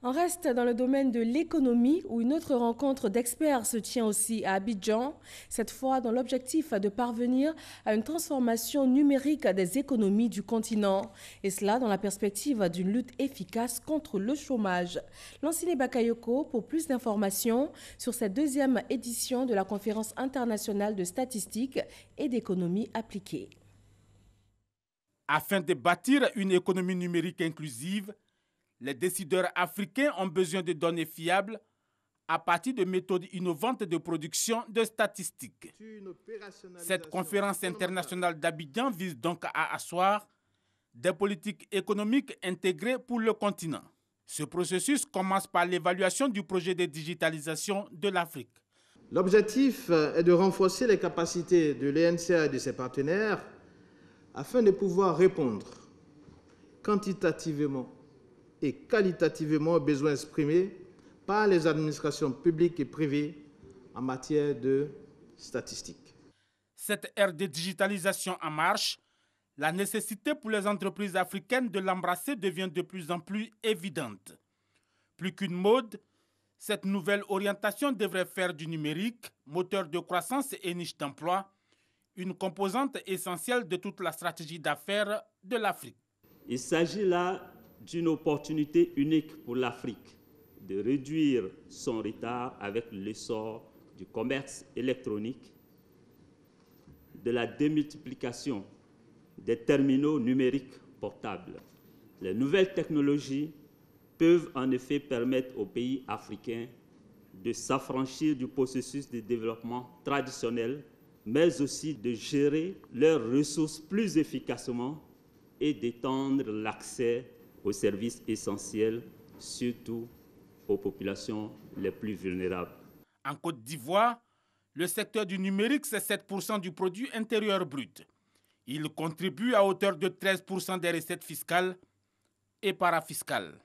On reste dans le domaine de l'économie où une autre rencontre d'experts se tient aussi à Abidjan, cette fois dans l'objectif de parvenir à une transformation numérique des économies du continent, et cela dans la perspective d'une lutte efficace contre le chômage. Lancine Bakayoko pour plus d'informations sur cette deuxième édition de la conférence internationale de statistique et d'économie appliquée. Afin de bâtir une économie numérique inclusive, les décideurs africains ont besoin de données fiables à partir de méthodes innovantes de production de statistiques. Cette conférence internationale d'Abidjan vise donc à asseoir des politiques économiques intégrées pour le continent. Ce processus commence par l'évaluation du projet de digitalisation de l'Afrique. L'objectif est de renforcer les capacités de l'ENCA et de ses partenaires afin de pouvoir répondre quantitativement et qualitativement aux besoins exprimés par les administrations publiques et privées en matière de statistiques. Cette ère de digitalisation en marche, la nécessité pour les entreprises africaines de l'embrasser devient de plus en plus évidente. Plus qu'une mode, cette nouvelle orientation devrait faire du numérique, moteur de croissance et niche d'emploi, une composante essentielle de toute la stratégie d'affaires de l'Afrique. Il s'agit là d'une opportunité unique pour l'Afrique de réduire son retard avec l'essor du commerce électronique, de la démultiplication des terminaux numériques portables. Les nouvelles technologies peuvent en effet permettre aux pays africains de s'affranchir du processus de développement traditionnel, mais aussi de gérer leurs ressources plus efficacement et d'étendre l'accès aux services essentiels, surtout aux populations les plus vulnérables. En Côte d'Ivoire, le secteur du numérique, c'est 7% du produit intérieur brut. Il contribue à hauteur de 13% des recettes fiscales et parafiscales.